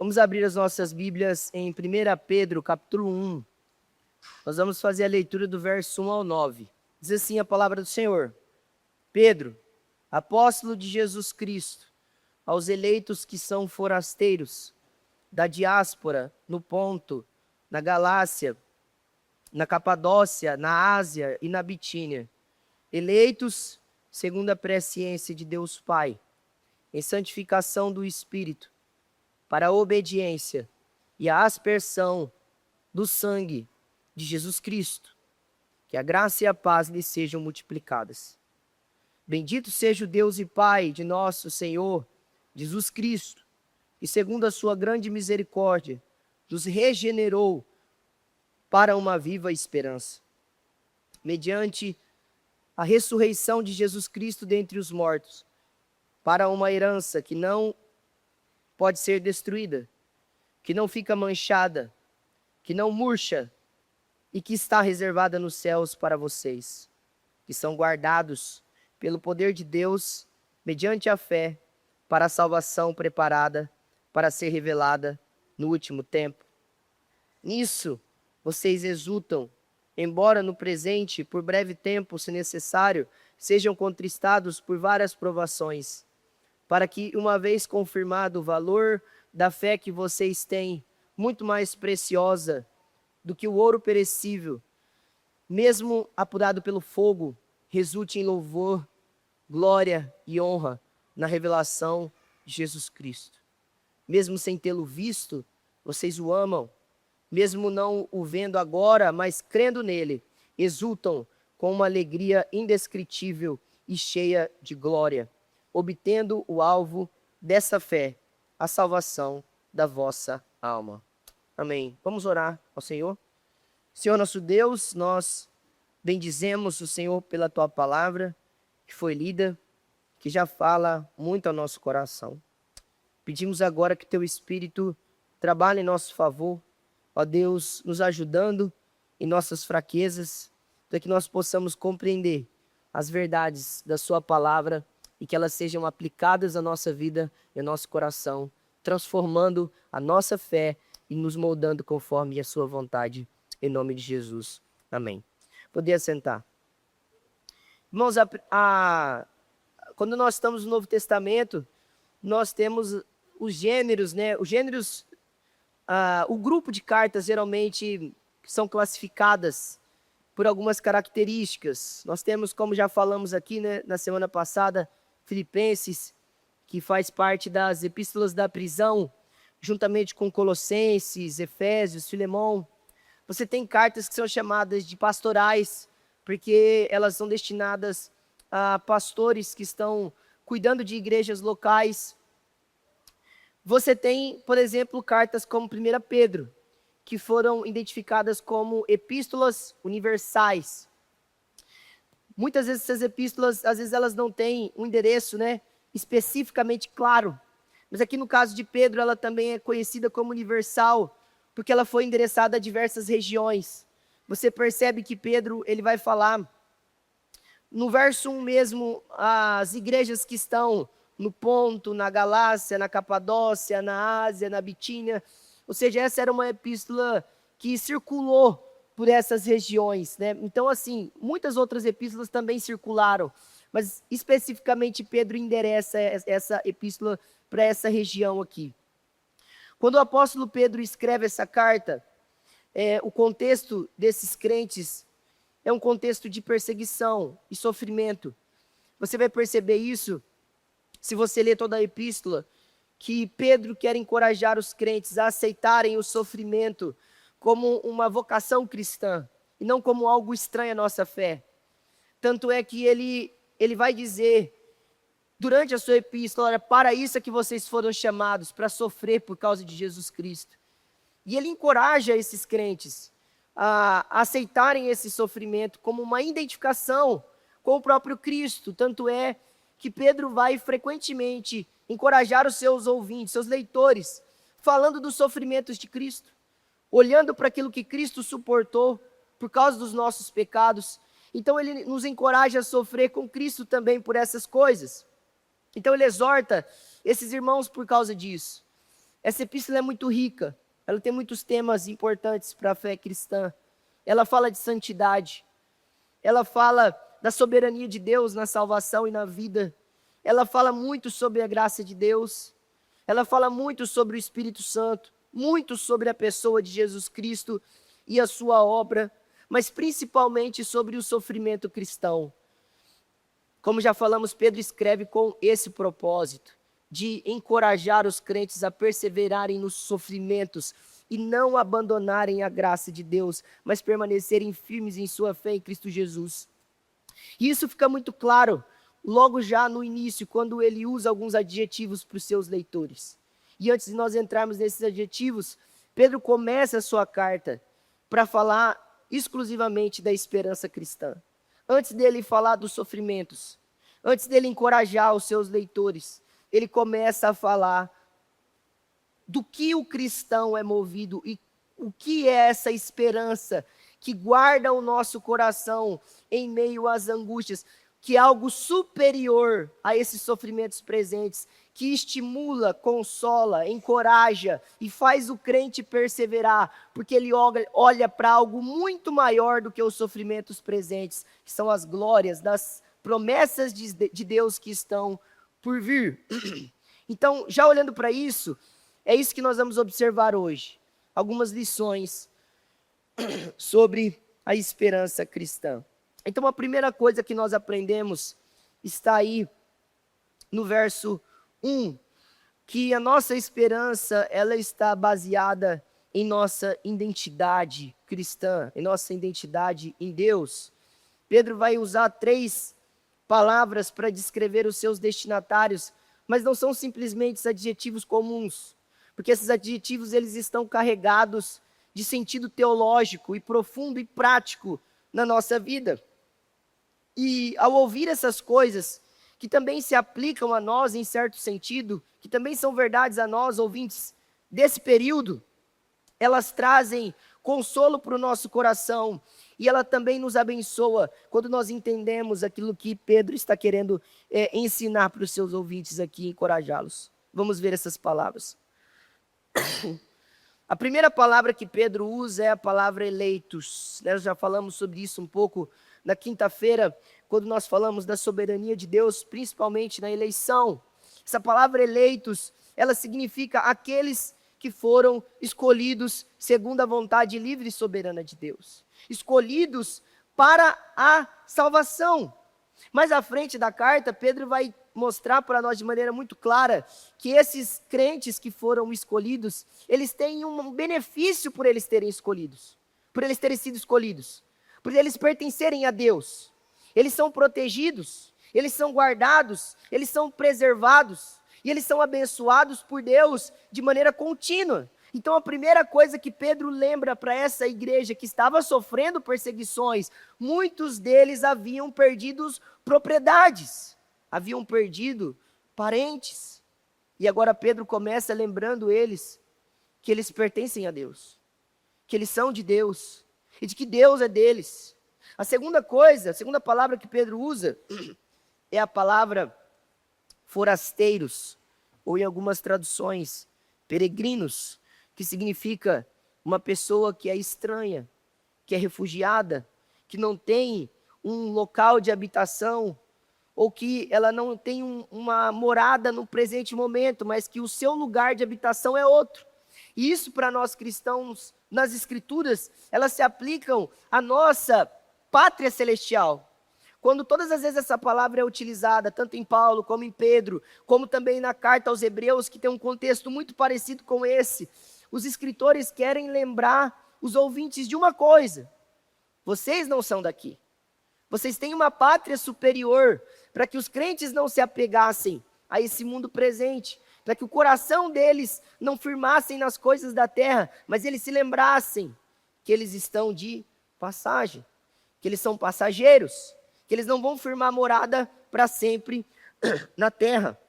Vamos abrir as nossas Bíblias em 1 Pedro, capítulo 1. Nós vamos fazer a leitura do verso 1 ao 9. Diz assim a palavra do Senhor. Pedro, apóstolo de Jesus Cristo, aos eleitos que são forasteiros, da diáspora, no Ponto, na Galácia, na Capadócia, na Ásia e na Bitínia, eleitos segundo a presciência de Deus Pai, em santificação do Espírito, para a obediência e a aspersão do sangue de Jesus Cristo, que a graça e a paz lhe sejam multiplicadas. Bendito seja o Deus e Pai de nosso Senhor Jesus Cristo, que segundo a sua grande misericórdia, nos regenerou para uma viva esperança, mediante a ressurreição de Jesus Cristo dentre os mortos, para uma herança que não pode ser destruída, que não fica manchada, que não murcha e que está reservada nos céus para vocês, que são guardados pelo poder de Deus, mediante a fé, para a salvação preparada para ser revelada no último tempo. Nisso vocês exultam, embora no presente, por breve tempo, se necessário, sejam contristados por várias provações, para que, uma vez confirmado o valor da fé que vocês têm, muito mais preciosa do que o ouro perecível, mesmo apurado pelo fogo, resulte em louvor, glória e honra na revelação de Jesus Cristo. Mesmo sem tê-lo visto, vocês o amam. Mesmo não o vendo agora, mas crendo nele, exultam com uma alegria indescritível e cheia de glória, obtendo o alvo dessa fé, a salvação da vossa alma. Amém. Vamos orar ao Senhor. Senhor nosso Deus, nós bendizemos o Senhor pela tua palavra, que foi lida, que já fala muito ao nosso coração. Pedimos agora que teu Espírito trabalhe em nosso favor, ó Deus, nos ajudando em nossas fraquezas, para que nós possamos compreender as verdades da sua palavra e que elas sejam aplicadas à nossa vida e ao nosso coração, transformando a nossa fé e nos moldando conforme a sua vontade, em nome de Jesus. Amém. Poder assentar. Irmãos, quando nós estamos no Novo Testamento, nós temos os gêneros, né? Os gêneros, o grupo de cartas geralmente são classificadas por algumas características. Nós temos, como já falamos aqui, né, na semana passada, Filipenses, que faz parte das epístolas da prisão, juntamente com Colossenses, Efésios, Filemão. Você tem cartas que são chamadas de pastorais, porque elas são destinadas a pastores que estão cuidando de igrejas locais. Você tem, por exemplo, cartas como 1 Pedro, que foram identificadas como epístolas universais. Muitas vezes essas epístolas, às vezes elas não têm um endereço, né, especificamente claro. Mas aqui no caso de Pedro, ela também é conhecida como universal, porque ela foi endereçada a diversas regiões. Você percebe que Pedro, ele vai falar, no verso 1 mesmo, as igrejas que estão no Ponto, na Galácia, na Capadócia, na Ásia, na Bitínia. Ou seja, essa era uma epístola que circulou por essas regiões, né? Então, assim, muitas outras epístolas também circularam, mas especificamente Pedro endereça essa epístola para essa região aqui. Quando o apóstolo Pedro escreve essa carta, o contexto desses crentes é um contexto de perseguição e sofrimento. Você vai perceber isso se você ler toda a epístola, que Pedro quer encorajar os crentes a aceitarem o sofrimento como uma vocação cristã e não como algo estranho à nossa fé. Tanto é que ele vai dizer durante a sua epístola, olha, para isso é que vocês foram chamados, para sofrer por causa de Jesus Cristo. E ele encoraja esses crentes a aceitarem esse sofrimento como uma identificação com o próprio Cristo. Tanto é que Pedro vai frequentemente encorajar os seus ouvintes, seus leitores, falando dos sofrimentos de Cristo, olhando para aquilo que Cristo suportou por causa dos nossos pecados. Então ele nos encoraja a sofrer com Cristo também por essas coisas. Então ele exorta esses irmãos por causa disso. Essa epístola é muito rica, ela tem muitos temas importantes para a fé cristã. Ela fala de santidade, ela fala da soberania de Deus na salvação e na vida. Ela fala muito sobre a graça de Deus, ela fala muito sobre o Espírito Santo, muito sobre a pessoa de Jesus Cristo e a sua obra, mas principalmente sobre o sofrimento cristão. Como já falamos, Pedro escreve com esse propósito, de encorajar os crentes a perseverarem nos sofrimentos e não abandonarem a graça de Deus, mas permanecerem firmes em sua fé em Cristo Jesus. E isso fica muito claro logo já no início, quando ele usa alguns adjetivos para os seus leitores. E antes de nós entrarmos nesses adjetivos, Pedro começa a sua carta para falar exclusivamente da esperança cristã. Antes dele falar dos sofrimentos, antes dele encorajar os seus leitores, ele começa a falar do que o cristão é movido e o que é essa esperança que guarda o nosso coração em meio às angústias, que é algo superior a esses sofrimentos presentes, que estimula, consola, encoraja e faz o crente perseverar, porque ele olha para algo muito maior do que os sofrimentos presentes, que são as glórias das promessas de Deus que estão por vir. Então, já olhando para isso, é isso que nós vamos observar hoje. Algumas lições sobre a esperança cristã. Então, a primeira coisa que nós aprendemos está aí no verso 1, que a nossa esperança, ela está baseada em nossa identidade cristã, em nossa identidade em Deus. Pedro vai usar 3 palavras para descrever os seus destinatários, mas não são simplesmente adjetivos comuns, porque esses adjetivos eles estão carregados de sentido teológico e profundo e prático na nossa vida. E ao ouvir essas coisas, que também se aplicam a nós em certo sentido, que também são verdades a nós, ouvintes desse período, elas trazem consolo para o nosso coração e ela também nos abençoa quando nós entendemos aquilo que Pedro está querendo ensinar para os seus ouvintes aqui, encorajá-los. Vamos ver essas palavras. A primeira palavra que Pedro usa é a palavra eleitos. Nós já falamos sobre isso um pouco na quinta-feira, quando nós falamos da soberania de Deus, principalmente na eleição. Essa palavra eleitos, ela significa aqueles que foram escolhidos segundo a vontade livre e soberana de Deus. Escolhidos para a salvação. Mais à frente da carta, Pedro vai mostrar para nós de maneira muito clara que esses crentes que foram escolhidos, eles têm um benefício por eles terem escolhidos, por eles terem sido escolhidos, por eles pertencerem a Deus. Eles são protegidos, eles são guardados, eles são preservados e eles são abençoados por Deus de maneira contínua. Então a primeira coisa que Pedro lembra para essa igreja que estava sofrendo perseguições, muitos deles haviam perdido propriedades, haviam perdido parentes. E agora Pedro começa lembrando eles que eles pertencem a Deus, que eles são de Deus e de que Deus é deles. A segunda palavra que Pedro usa é a palavra forasteiros, ou em algumas traduções, peregrinos, que significa uma pessoa que é estranha, que é refugiada, que não tem um local de habitação, ou que ela não tem uma morada no presente momento, mas que o seu lugar de habitação é outro. E isso para nós cristãos, nas Escrituras, elas se aplicam à nossa pátria celestial. Quando todas as vezes essa palavra é utilizada, tanto em Paulo como em Pedro, como também na carta aos Hebreus, que tem um contexto muito parecido com esse, os escritores querem lembrar os ouvintes de uma coisa: vocês não são daqui. Vocês têm uma pátria superior, para que os crentes não se apegassem a esse mundo presente, para que o coração deles não firmassem nas coisas da terra, mas eles se lembrassem que eles estão de passagem, que eles são passageiros, que eles não vão firmar morada para sempre na terra.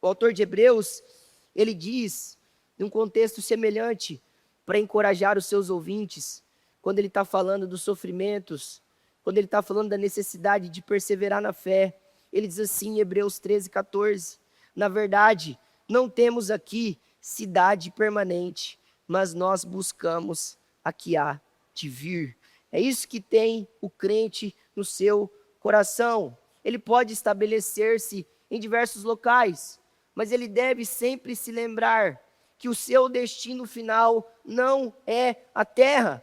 O autor de Hebreus, ele diz, num contexto semelhante, para encorajar os seus ouvintes, quando ele está falando dos sofrimentos, quando ele está falando da necessidade de perseverar na fé, ele diz assim em Hebreus 13, 14, na verdade, não temos aqui cidade permanente, mas nós buscamos a que há de vir. É isso que tem o crente no seu coração. Ele pode estabelecer-se em diversos locais, mas ele deve sempre se lembrar que o seu destino final não é a terra,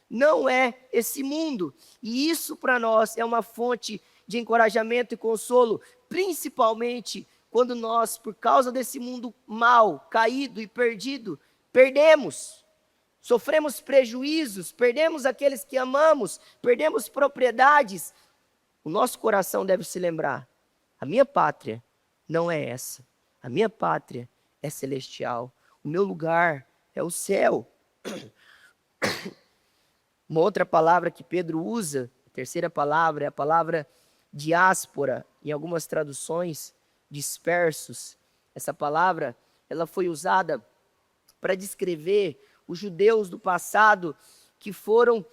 não é esse mundo. E isso para nós é uma fonte de encorajamento e consolo, principalmente quando nós, por causa desse mundo mal, caído e perdido, perdemos, sofremos prejuízos, perdemos aqueles que amamos, perdemos propriedades. O nosso coração deve se lembrar: a minha pátria não é essa, a minha pátria é celestial, o meu lugar é o céu. Uma outra palavra que Pedro usa, a terceira palavra, é a palavra diáspora, em algumas traduções, dispersos. Essa palavra, ela foi usada para descrever os judeus do passado que foram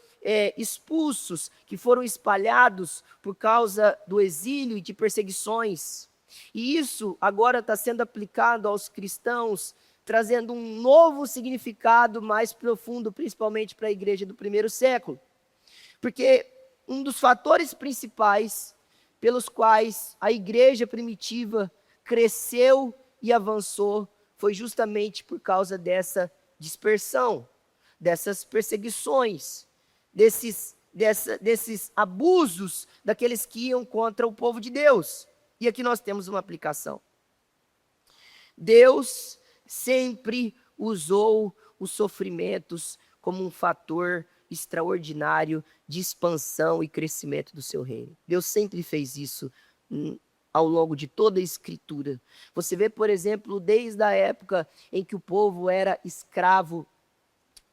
expulsos, que foram espalhados por causa do exílio e de perseguições. E isso agora está sendo aplicado aos cristãos, trazendo um novo significado mais profundo, principalmente para a igreja do primeiro século. Porque um dos fatores principais pelos quais a igreja primitiva cresceu e avançou foi justamente por causa dessa dispersão, dessas perseguições, desses abusos daqueles que iam contra o povo de Deus. E aqui nós temos uma aplicação. Deus sempre usou os sofrimentos como um fator extraordinário de expansão e crescimento do seu reino. Deus sempre fez isso ao longo de toda a Escritura. Você vê, por exemplo, desde a época em que o povo era escravo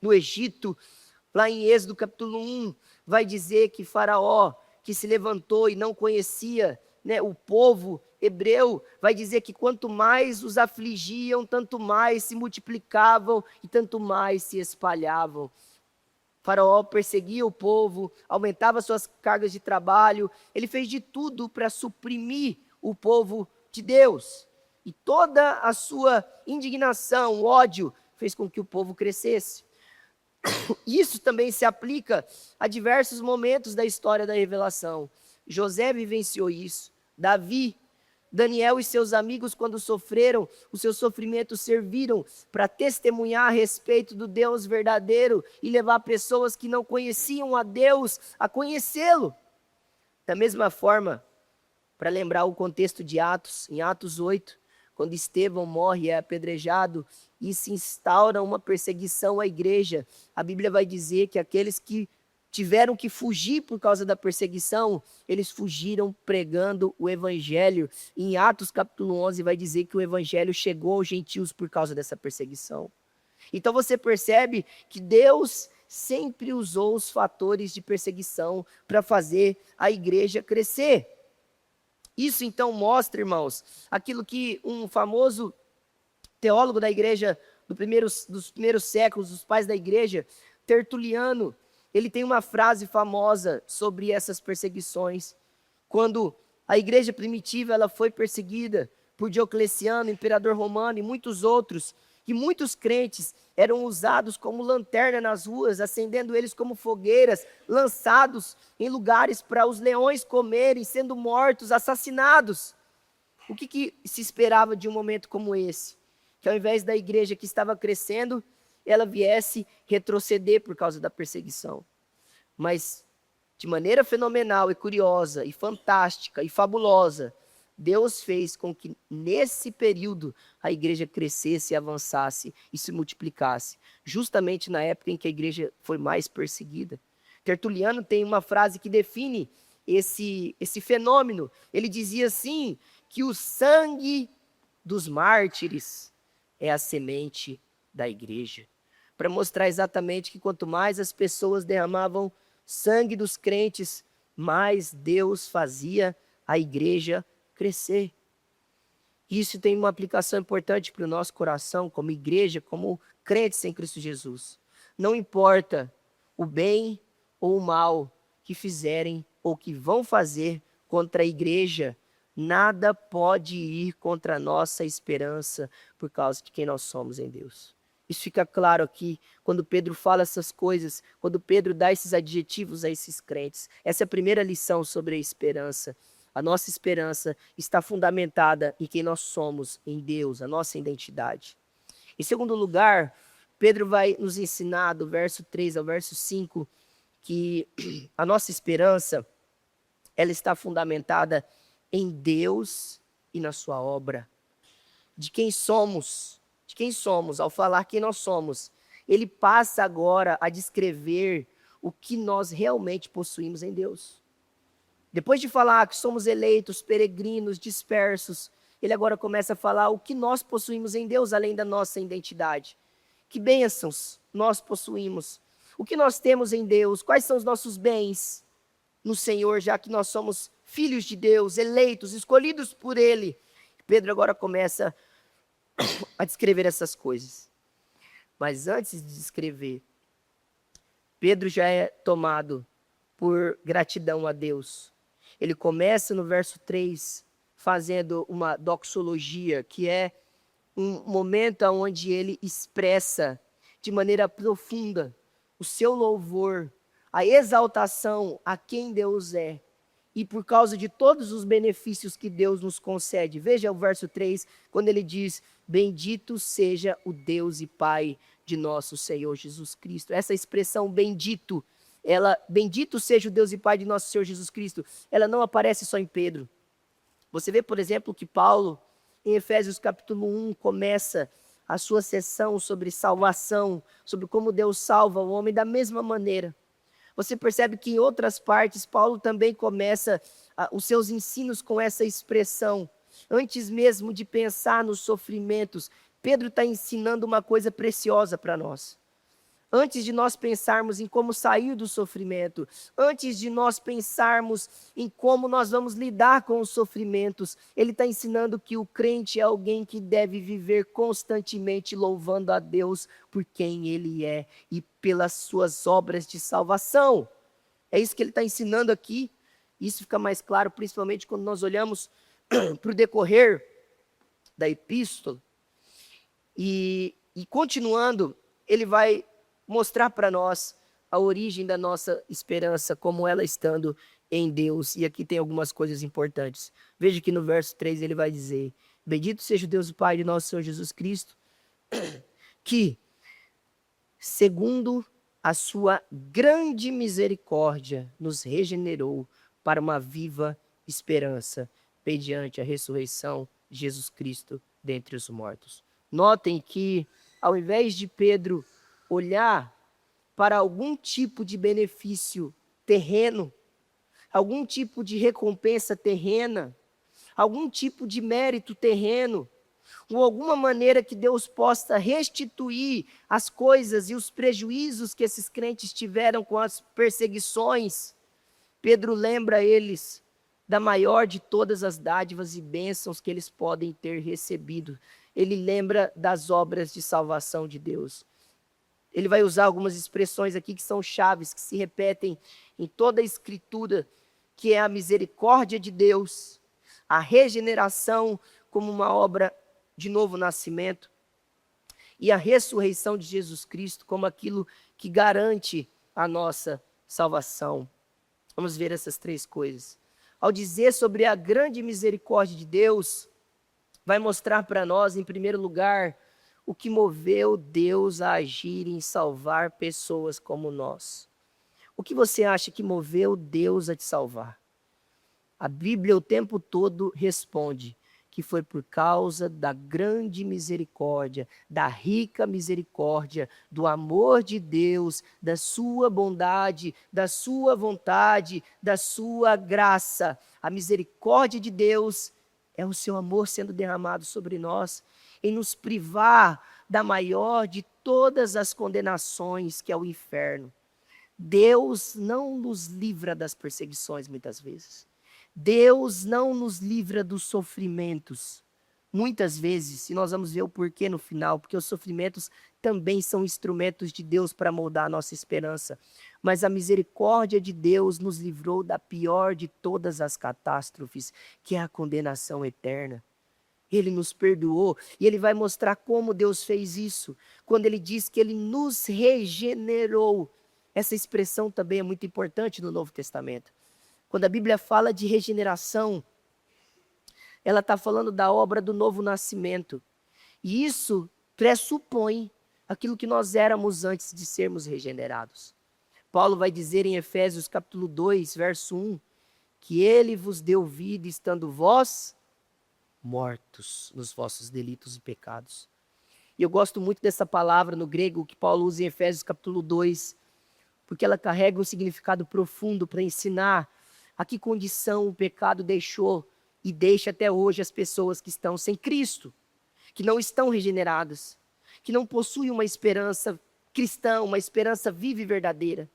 no Egito, lá em Êxodo capítulo 1, vai dizer que Faraó, que se levantou e não conhecia o povo hebreu, vai dizer que quanto mais os afligiam, tanto mais se multiplicavam e tanto mais se espalhavam. Faraó perseguia o povo, aumentava suas cargas de trabalho, ele fez de tudo para suprimir o povo de Deus. E toda a sua indignação, ódio, fez com que o povo crescesse. Isso também se aplica a diversos momentos da história da revelação. José vivenciou isso, Davi, Daniel e seus amigos, quando sofreram, os seus sofrimentos serviram para testemunhar a respeito do Deus verdadeiro e levar pessoas que não conheciam a Deus a conhecê-lo. Da mesma forma, para lembrar o contexto de Atos, em Atos 8, quando Estevão morre, é apedrejado e se instaura uma perseguição à igreja, a Bíblia vai dizer que aqueles que tiveram que fugir por causa da perseguição, eles fugiram pregando o evangelho. Em Atos capítulo 11 vai dizer que o evangelho chegou aos gentios por causa dessa perseguição. Então você percebe que Deus sempre usou os fatores de perseguição para fazer a igreja crescer. Isso então mostra, irmãos, aquilo que um famoso teólogo da igreja dos primeiros séculos, os pais da igreja, Tertuliano, ele tem uma frase famosa sobre essas perseguições. Quando a igreja primitiva ela foi perseguida por Diocleciano, imperador romano, e muitos outros, e muitos crentes eram usados como lanterna nas ruas, acendendo eles como fogueiras, lançados em lugares para os leões comerem, sendo mortos, assassinados. O que se esperava de um momento como esse? Que ao invés da igreja que estava crescendo, ela viesse retroceder por causa da perseguição. Mas, de maneira fenomenal e curiosa, e fantástica, e fabulosa, Deus fez com que, nesse período, a igreja crescesse, avançasse e se multiplicasse, justamente na época em que a igreja foi mais perseguida. Tertuliano tem uma frase que define esse fenômeno. Ele dizia assim, que o sangue dos mártires é a semente da igreja, para mostrar exatamente que quanto mais as pessoas derramavam sangue dos crentes, mais Deus fazia a igreja crescer. Isso tem uma aplicação importante para o nosso coração, como igreja, como crentes em Cristo Jesus. Não importa o bem ou o mal que fizerem ou que vão fazer contra a igreja, Nada pode ir contra a nossa esperança por causa de quem nós somos em Deus. Isso fica claro aqui quando Pedro fala essas coisas, quando Pedro dá esses adjetivos a esses crentes. Essa é a primeira lição sobre a esperança. A nossa esperança está fundamentada em quem nós somos, em Deus, a nossa identidade. Em segundo lugar, Pedro vai nos ensinar, do verso 3 ao verso 5, que a nossa esperança, ela está fundamentada em Deus e na sua obra. De quem somos, ao falar quem nós somos, ele passa agora a descrever o que nós realmente possuímos em Deus. Depois de falar que somos eleitos, peregrinos, dispersos, ele agora começa a falar o que nós possuímos em Deus, além da nossa identidade. Que bênçãos nós possuímos. O que nós temos em Deus, quais são os nossos bens no Senhor, já que nós somos filhos de Deus, eleitos, escolhidos por Ele. Pedro agora começa a descrever essas coisas. Mas antes de descrever, Pedro já é tomado por gratidão a Deus. Ele começa no verso 3, fazendo uma doxologia, que é um momento onde ele expressa de maneira profunda o seu louvor, a exaltação a quem Deus é, e por causa de todos os benefícios que Deus nos concede. Veja o verso 3, quando ele diz: bendito seja o Deus e Pai de nosso Senhor Jesus Cristo. Essa expressão bendito, bendito seja o Deus e Pai de nosso Senhor Jesus Cristo, ela não aparece só em Pedro. Você vê, por exemplo, que Paulo, em Efésios capítulo 1, começa a sua sessão sobre salvação, sobre como Deus salva o homem da mesma maneira. Você percebe que em outras partes, Paulo também começa os seus ensinos com essa expressão. Antes mesmo de pensar nos sofrimentos, Pedro está ensinando uma coisa preciosa para nós. Antes de nós pensarmos em como sair do sofrimento, antes de nós pensarmos em como nós vamos lidar com os sofrimentos, ele está ensinando que o crente é alguém que deve viver constantemente louvando a Deus por quem ele é e pelas suas obras de salvação. É isso que ele está ensinando aqui. Isso fica mais claro, principalmente quando nós olhamos para o decorrer da epístola. E continuando, ele vai mostrar para nós a origem da nossa esperança, como ela estando em Deus. E aqui tem algumas coisas importantes. Veja que no verso 3 ele vai dizer: bendito seja o Deus e Pai de nosso Senhor Jesus Cristo, que, segundo a sua grande misericórdia, nos regenerou para uma viva esperança, mediante a ressurreição de Jesus Cristo dentre os mortos. Notem que, ao invés de Pedro olhar para algum tipo de benefício terreno, algum tipo de recompensa terrena, algum tipo de mérito terreno, ou alguma maneira que Deus possa restituir as coisas e os prejuízos que esses crentes tiveram com as perseguições, Pedro lembra eles da maior de todas as dádivas e bênçãos que eles podem ter recebido. Ele lembra das obras de salvação de Deus. Ele vai usar algumas expressões aqui que são chaves, que se repetem em toda a Escritura, que é a misericórdia de Deus, a regeneração como uma obra de novo nascimento, e a ressurreição de Jesus Cristo como aquilo que garante a nossa salvação. Vamos ver essas três coisas. Ao dizer sobre a grande misericórdia de Deus, vai mostrar para nós, em primeiro lugar, o que moveu Deus a agir em salvar pessoas como nós. O que você acha que moveu Deus a te salvar? A Bíblia o tempo todo responde que foi por causa da grande misericórdia, da rica misericórdia, do amor de Deus, da sua bondade, da sua vontade, da sua graça. A misericórdia de Deus é o seu amor sendo derramado sobre nós, em nos privar da maior de todas as condenações, que é o inferno. Deus não nos livra das perseguições muitas vezes. Deus não nos livra dos sofrimentos muitas vezes, e nós vamos ver o porquê no final, porque os sofrimentos também são instrumentos de Deus para moldar a nossa esperança. Mas a misericórdia de Deus nos livrou da pior de todas as catástrofes, que é a condenação eterna. Ele nos perdoou e ele vai mostrar como Deus fez isso, quando ele diz que ele nos regenerou. Essa expressão também é muito importante no Novo Testamento. Quando a Bíblia fala de regeneração, ela está falando da obra do novo nascimento. E isso pressupõe aquilo que nós éramos antes de sermos regenerados. Paulo vai dizer em Efésios capítulo 2, verso 1, que ele vos deu vida estando vós mortos nos vossos delitos e pecados. E eu gosto muito dessa palavra no grego que Paulo usa em Efésios capítulo 2, porque ela carrega um significado profundo para ensinar a que condição o pecado deixou e deixa até hoje as pessoas que estão sem Cristo, que não estão regeneradas, que não possuem uma esperança cristã, uma esperança viva e verdadeira.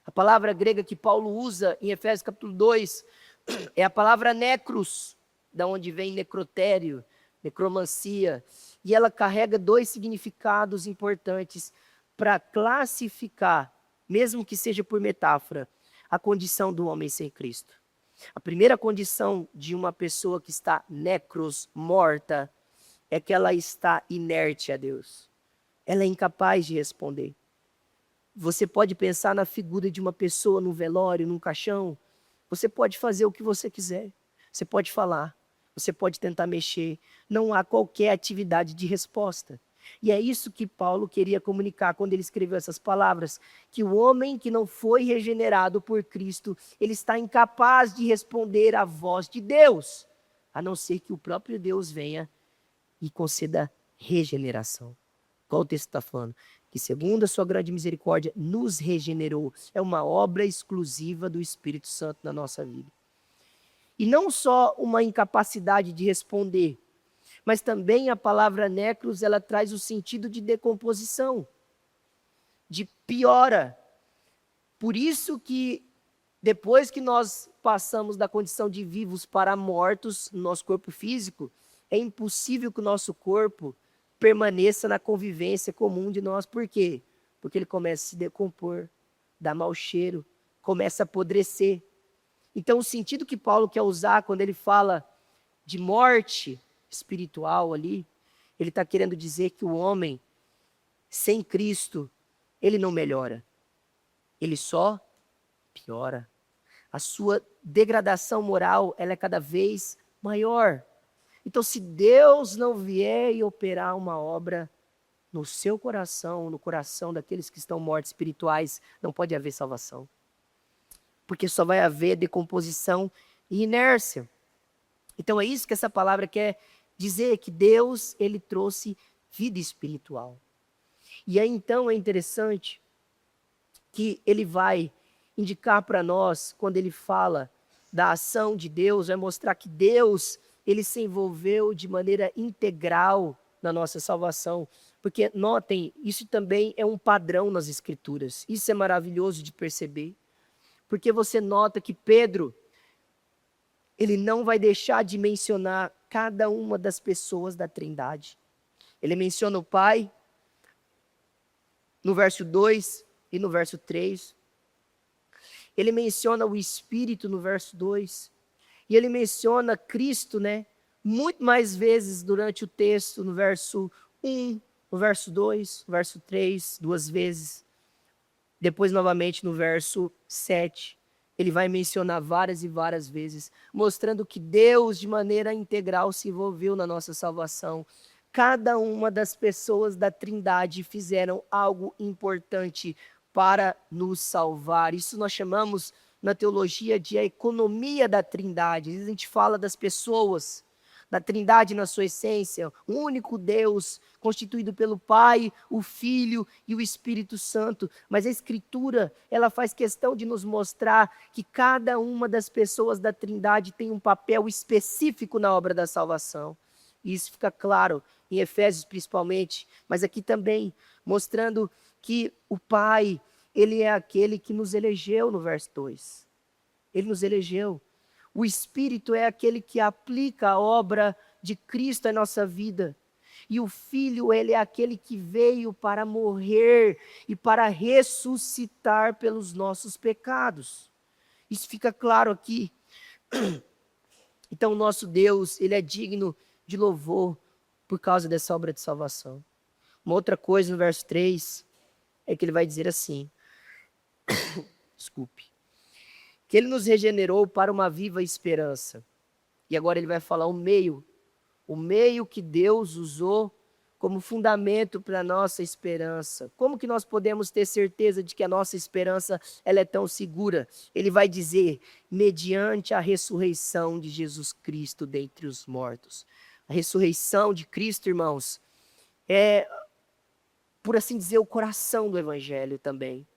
A palavra grega que Paulo usa em Efésios capítulo 2 é a palavra necros, da onde vem necrotério, necromancia, e ela carrega dois significados importantes para classificar, mesmo que seja por metáfora, a condição do homem sem Cristo. A primeira condição de uma pessoa que está necros, morta, é que ela está inerte a Deus. Ela é incapaz de responder. Você pode pensar na figura de uma pessoa num velório, num caixão. Você pode fazer o que você quiser. Você pode falar. Você pode tentar mexer. Não há qualquer atividade de resposta. E é isso que Paulo queria comunicar quando ele escreveu essas palavras, que o homem que não foi regenerado por Cristo, ele está incapaz de responder à voz de Deus, a não ser que o próprio Deus venha e conceda regeneração. Qual o texto está falando? Que segundo a sua grande misericórdia, nos regenerou. É uma obra exclusiva do Espírito Santo na nossa vida. E não só uma incapacidade de responder, mas também a palavra necros, ela traz o sentido de decomposição, de piora. Por isso que depois que nós passamos da condição de vivos para mortos no nosso corpo físico, é impossível que o nosso corpo permaneça na convivência comum de nós. Por quê? Porque ele começa a se decompor, dá mau cheiro, começa a apodrecer. Então o sentido que Paulo quer usar quando ele fala de morte espiritual ali, ele está querendo dizer que o homem sem Cristo, ele não melhora, ele só piora. A sua degradação moral, ela é cada vez maior. Então, se Deus não vier e operar uma obra no seu coração, no coração daqueles que estão mortos espirituais, não pode haver salvação. Porque só vai haver decomposição e inércia. Então, é isso que essa palavra quer dizer, que Deus, ele trouxe vida espiritual. E aí, então, é interessante que ele vai indicar para nós, quando ele fala da ação de Deus, vai mostrar que Deus, ele se envolveu de maneira integral na nossa salvação. Porque, notem, isso também é um padrão nas Escrituras. Isso é maravilhoso de perceber. Porque você nota que Pedro, ele não vai deixar de mencionar cada uma das pessoas da Trindade. Ele menciona o Pai no verso 2 e no verso 3. Ele menciona o Espírito no verso 2. E ele menciona Cristo, né, muito mais vezes durante o texto, no verso 1, no verso 2, no verso 3, duas vezes. Depois, novamente, no verso 7. Ele vai mencionar várias e várias vezes, mostrando que Deus, de maneira integral, se envolveu na nossa salvação. Cada uma das pessoas da Trindade fizeram algo importante para nos salvar. Isso nós chamamos na teologia de a economia da Trindade. A gente fala das pessoas, da Trindade na sua essência, um único Deus, constituído pelo Pai, o Filho e o Espírito Santo. Mas a Escritura, ela faz questão de nos mostrar que cada uma das pessoas da Trindade tem um papel específico na obra da salvação. E isso fica claro em Efésios principalmente, mas aqui também, mostrando que o Pai, ele é aquele que nos elegeu no verso 2. Ele nos elegeu. O Espírito é aquele que aplica a obra de Cristo em nossa vida. E o Filho, ele é aquele que veio para morrer e para ressuscitar pelos nossos pecados. Isso fica claro aqui. Então, o nosso Deus, ele é digno de louvor por causa dessa obra de salvação. Uma outra coisa no verso 3 é que ele vai dizer assim, desculpe, que ele nos regenerou para uma viva esperança. E agora ele vai falar o meio que Deus usou como fundamento para a nossa esperança. Como que nós podemos ter certeza de que a nossa esperança ela é tão segura? Ele vai dizer, mediante a ressurreição de Jesus Cristo dentre os mortos. A ressurreição de Cristo, irmãos, é, por assim dizer, o coração do Evangelho também.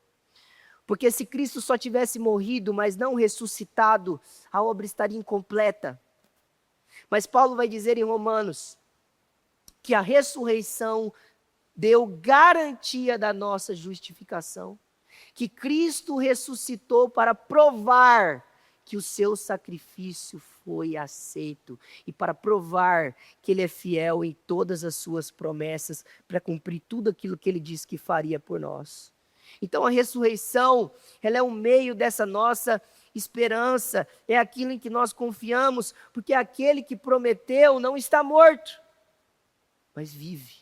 Porque se Cristo só tivesse morrido, mas não ressuscitado, a obra estaria incompleta. Mas Paulo vai dizer em Romanos que a ressurreição deu garantia da nossa justificação, que Cristo ressuscitou para provar que o seu sacrifício foi aceito e para provar que ele é fiel em todas as suas promessas para cumprir tudo aquilo que ele disse que faria por nós. Então a ressurreição, ela é o meio dessa nossa esperança, é aquilo em que nós confiamos, porque aquele que prometeu não está morto, mas vive.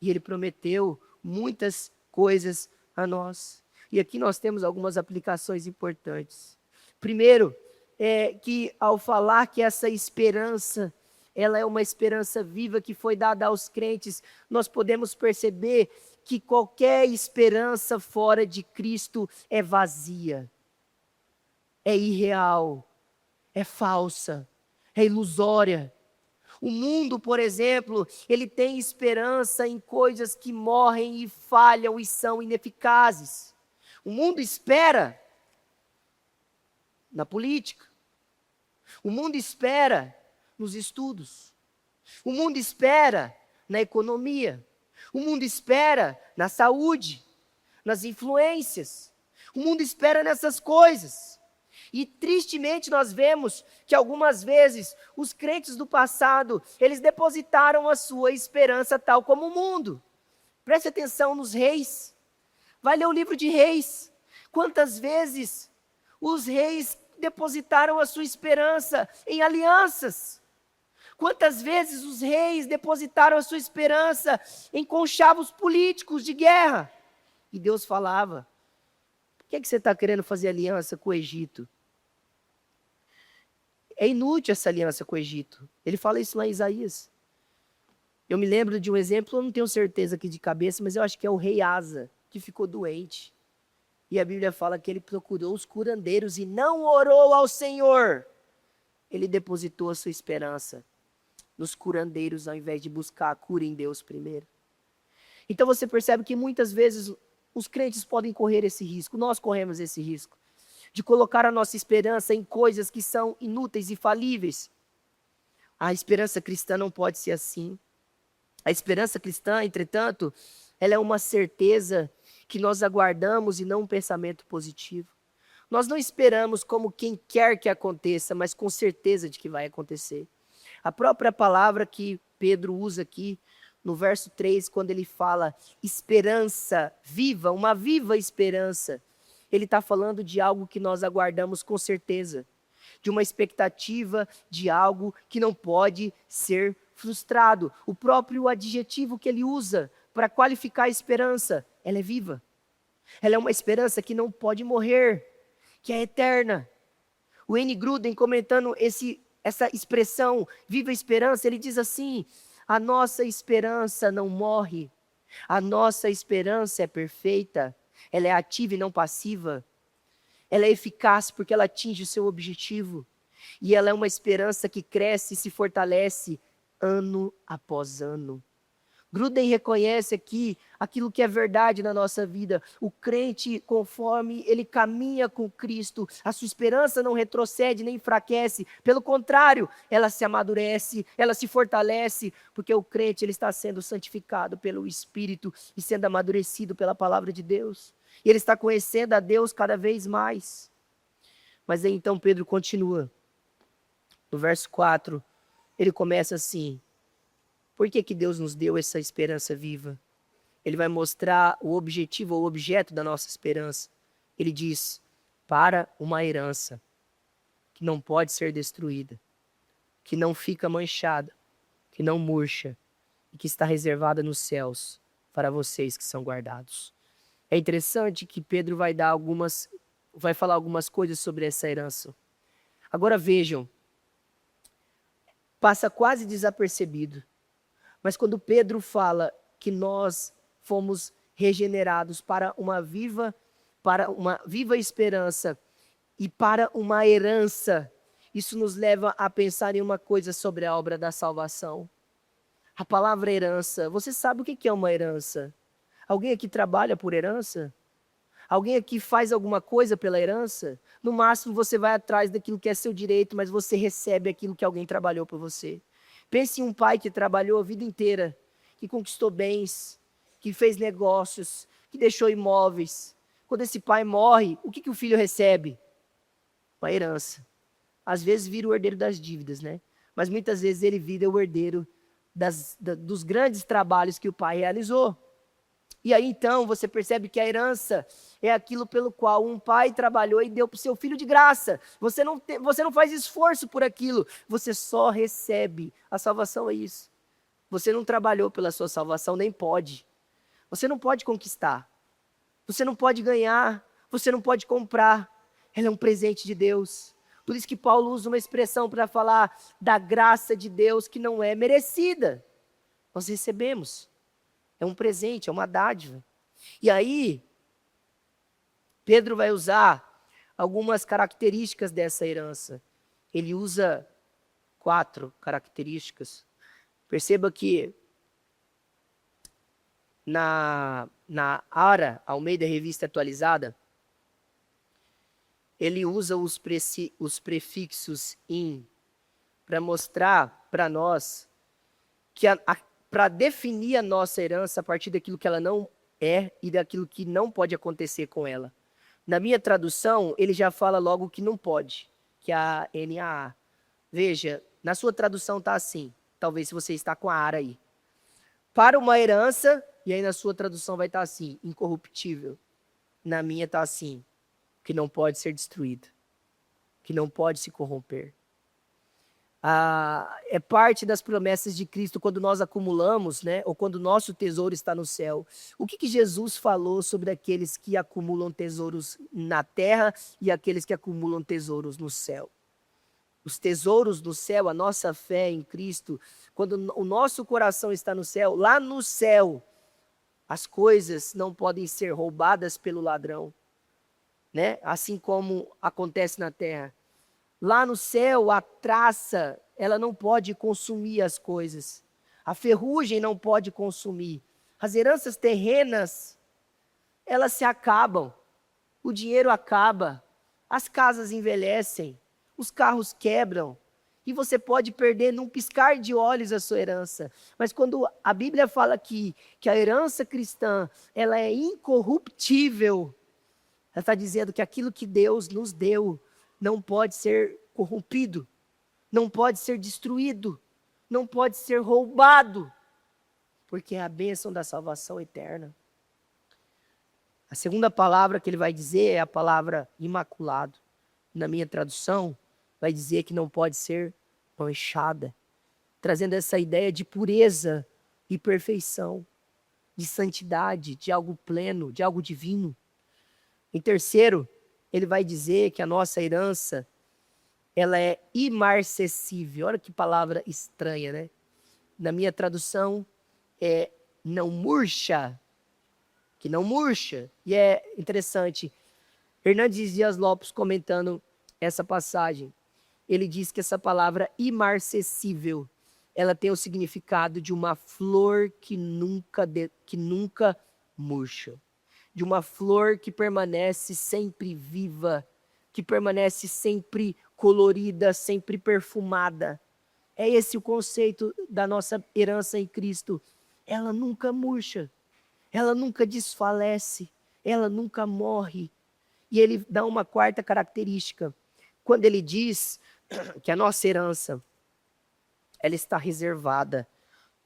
E ele prometeu muitas coisas a nós. E aqui nós temos algumas aplicações importantes. Primeiro, é que ao falar que essa esperança, ela é uma esperança viva que foi dada aos crentes, nós podemos perceber que qualquer esperança fora de Cristo é vazia, é irreal, é falsa, é ilusória. O mundo, por exemplo, ele tem esperança em coisas que morrem e falham e são ineficazes. O mundo espera na política. O mundo espera nos estudos. O mundo espera na economia. O mundo espera na saúde, nas influências. O mundo espera nessas coisas. E tristemente nós vemos que algumas vezes os crentes do passado, eles depositaram a sua esperança tal como o mundo. Preste atenção nos reis. Vai ler o livro de Reis. Quantas vezes os reis depositaram a sua esperança em alianças? Quantas vezes os reis depositaram a sua esperança em conchavos políticos de guerra? E Deus falava, por que você está querendo fazer aliança com o Egito? É inútil essa aliança com o Egito. Ele fala isso lá em Isaías. Eu me lembro de um exemplo, eu não tenho certeza aqui de cabeça, mas eu acho que é o rei Asa, que ficou doente. E a Bíblia fala que ele procurou os curandeiros e não orou ao Senhor. Ele depositou a sua esperança nos curandeiros ao invés de buscar a cura em Deus primeiro. Então você percebe que muitas vezes os crentes podem correr esse risco, nós corremos esse risco, de colocar a nossa esperança em coisas que são inúteis e falíveis. A esperança cristã não pode ser assim. A esperança cristã, entretanto, ela é uma certeza que nós aguardamos e não um pensamento positivo. Nós não esperamos como quem quer que aconteça, mas com certeza de que vai acontecer. A própria palavra que Pedro usa aqui, no verso 3, quando ele fala esperança viva, uma viva esperança, ele está falando de algo que nós aguardamos com certeza, de uma expectativa de algo que não pode ser frustrado. O próprio adjetivo que ele usa para qualificar a esperança, ela é viva. Ela é uma esperança que não pode morrer, que é eterna. O N. Gruden, comentando essa expressão, viva esperança, ele diz assim, a nossa esperança não morre, a nossa esperança é perfeita, ela é ativa e não passiva, ela é eficaz porque ela atinge o seu objetivo, e ela é uma esperança que cresce e se fortalece ano após ano. Gruden reconhece aqui aquilo que é verdade na nossa vida. O crente, conforme ele caminha com Cristo, a sua esperança não retrocede nem enfraquece. Pelo contrário, ela se amadurece, ela se fortalece, porque o crente ele está sendo santificado pelo Espírito e sendo amadurecido pela palavra de Deus. E ele está conhecendo a Deus cada vez mais. Mas aí então Pedro continua. No verso 4, ele começa assim: por que que Deus nos deu essa esperança viva? Ele vai mostrar o objetivo, o objeto da nossa esperança. Ele diz: para uma herança que não pode ser destruída, que não fica manchada, que não murcha e que está reservada nos céus para vocês que são guardados. É interessante que Pedro vai falar algumas coisas sobre essa herança. Agora vejam, passa quase desapercebido, mas quando Pedro fala que nós fomos regenerados para uma viva esperança e para uma herança, isso nos leva a pensar em uma coisa sobre a obra da salvação. A palavra herança, você sabe o que é uma herança? Alguém aqui trabalha por herança? Alguém aqui faz alguma coisa pela herança? No máximo você vai atrás daquilo que é seu direito, mas você recebe aquilo que alguém trabalhou por você. Pense em um pai que trabalhou a vida inteira, que conquistou bens, que fez negócios, que deixou imóveis. Quando esse pai morre, o que o filho recebe? Uma herança. Às vezes vira o herdeiro das dívidas, né? Mas muitas vezes ele vira o herdeiro dos grandes trabalhos que o pai realizou. E aí então você percebe que a herança é aquilo pelo qual um pai trabalhou e deu para o seu filho de graça. Você não faz esforço por aquilo, você só recebe. A salvação é isso. Você não trabalhou pela sua salvação, nem pode. Você não pode conquistar. Você não pode ganhar. Você não pode comprar. Ela é um presente de Deus. Por isso que Paulo usa uma expressão para falar da graça de Deus que não é merecida. Nós recebemos. É um presente, é uma dádiva. E aí, Pedro vai usar algumas características dessa herança. Ele usa 4 características. Perceba que na ARA, Almeida Revista Atualizada, ele usa os prefixos in para mostrar para nós que para definir a nossa herança a partir daquilo que ela não é e daquilo que não pode acontecer com ela. Na minha tradução, ele já fala logo que não pode, que é a NAA. Veja, na sua tradução está assim, talvez se você está com a ARA aí. Para uma herança, e aí na sua tradução vai estar assim, incorruptível. Na minha está assim, que não pode ser destruído, que não pode se corromper. É parte das promessas de Cristo quando nós acumulamos, né? Ou quando o nosso tesouro está no céu. O que Jesus falou sobre aqueles que acumulam tesouros na terra e aqueles que acumulam tesouros no céu? Os tesouros no céu, a nossa fé em Cristo, quando o nosso coração está no céu, lá no céu, as coisas não podem ser roubadas pelo ladrão, né? Assim como acontece na terra. Lá no céu, a traça, ela não pode consumir as coisas. A ferrugem não pode consumir. As heranças terrenas, elas se acabam. O dinheiro acaba. As casas envelhecem. Os carros quebram. E você pode perder num piscar de olhos a sua herança. Mas quando a Bíblia fala aqui que a herança cristã, ela é incorruptível, ela está dizendo que aquilo que Deus nos deu não pode ser corrompido, não pode ser destruído, não pode ser roubado, porque é a bênção da salvação eterna. A segunda palavra que ele vai dizer é a palavra imaculado. Na minha tradução, vai dizer que não pode ser manchada, trazendo essa ideia de pureza e perfeição, de santidade, de algo pleno, de algo divino. Em terceiro, ele vai dizer que a nossa herança, ela é imarcessível. Olha que palavra estranha, né? Na minha tradução, é não murcha, que não murcha. E é interessante, Hernandes Dias Lopes comentando essa passagem, ele diz que essa palavra imarcessível, ela tem o significado de uma flor que nunca murcha. De uma flor que permanece sempre viva, que permanece sempre colorida, sempre perfumada. É esse o conceito da nossa herança em Cristo. Ela nunca murcha, ela nunca desfalece, ela nunca morre. E ele dá uma quarta característica. Quando ele diz que a nossa herança, ela está reservada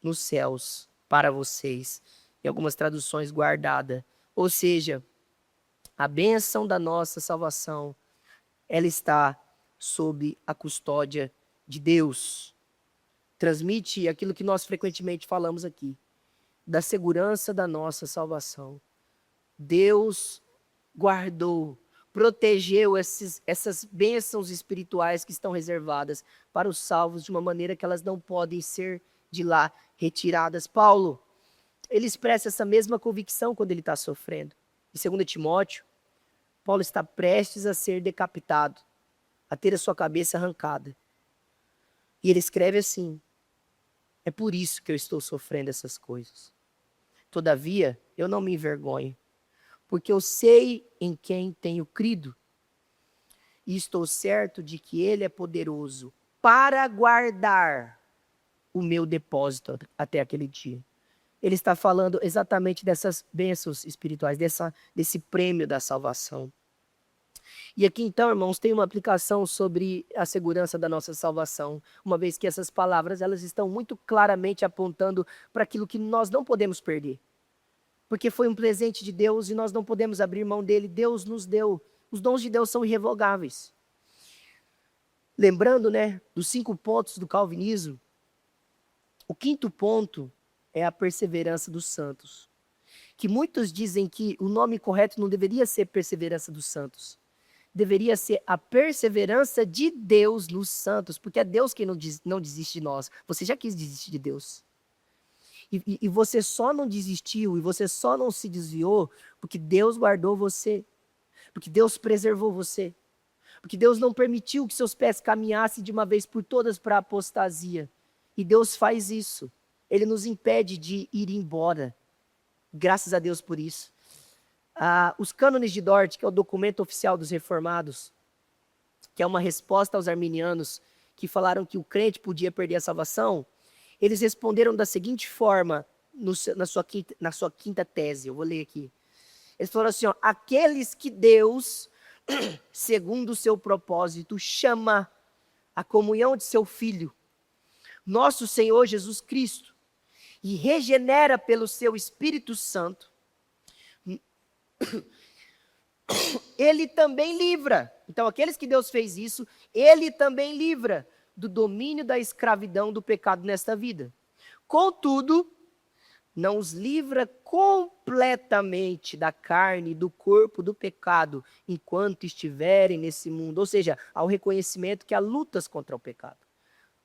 nos céus para vocês. Em algumas traduções, guardada. Ou seja, a bênção da nossa salvação, ela está sob a custódia de Deus. Transmite aquilo que nós frequentemente falamos aqui, da segurança da nossa salvação. Deus guardou, protegeu essas bênçãos espirituais que estão reservadas para os salvos de uma maneira que elas não podem ser de lá retiradas. Paulo, ele expressa essa mesma convicção quando ele está sofrendo. Em 2 Timóteo, Paulo está prestes a ser decapitado, a ter a sua cabeça arrancada. E ele escreve assim: é por isso que eu estou sofrendo essas coisas. Todavia, eu não me envergonho, porque eu sei em quem tenho crido, e estou certo de que Ele é poderoso para guardar o meu depósito até aquele dia. Ele está falando exatamente dessas bênçãos espirituais, desse prêmio da salvação. E aqui então, irmãos, tem uma aplicação sobre a segurança da nossa salvação, uma vez que essas palavras elas estão muito claramente apontando para aquilo que nós não podemos perder. Porque foi um presente de Deus e nós não podemos abrir mão dele. Deus nos deu. Os dons de Deus são irrevogáveis. Lembrando, dos 5 pontos do calvinismo, o 5º ponto é a perseverança dos santos. Que muitos dizem que o nome correto não deveria ser perseverança dos santos. Deveria ser a perseverança de Deus nos santos, porque é Deus quem não desiste de nós. Você já quis desistir de Deus. E você só não desistiu, e você só não se desviou, porque Deus guardou você, porque Deus preservou você, porque Deus não permitiu que seus pés caminhassem de uma vez por todas para a apostasia. E Deus faz isso. Ele nos impede de ir embora. Graças a Deus por isso. Os cânones de Dort, que é o documento oficial dos reformados, que é uma resposta aos arminianos que falaram que o crente podia perder a salvação, eles responderam da seguinte forma na sua quinta tese. Eu vou ler aqui. Eles falaram assim: aqueles que Deus, segundo o seu propósito, chama a comunhão de seu Filho, nosso Senhor Jesus Cristo, e regenera pelo seu Espírito Santo, Ele também livra. Então, aqueles que Deus fez isso, Ele também livra do domínio da escravidão do pecado nesta vida. Contudo, não os livra completamente da carne, do corpo, do pecado, enquanto estiverem nesse mundo. Ou seja, ao reconhecimento que há lutas contra o pecado.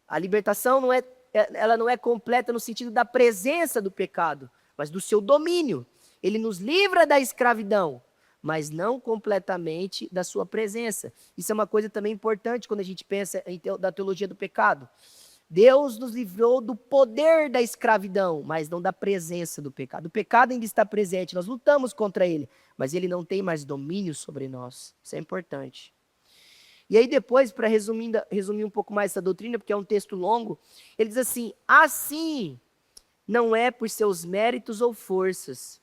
A libertação ela não é completa no sentido da presença do pecado, mas do seu domínio. Ele nos livra da escravidão, mas não completamente da sua presença. Isso é uma coisa também importante quando a gente pensa da teologia do pecado. Deus nos livrou do poder da escravidão, mas não da presença do pecado. O pecado ainda está presente, nós lutamos contra ele, mas ele não tem mais domínio sobre nós. Isso é importante. E aí depois, para resumir um pouco mais essa doutrina, porque é um texto longo, ele diz assim: assim não é por seus méritos ou forças,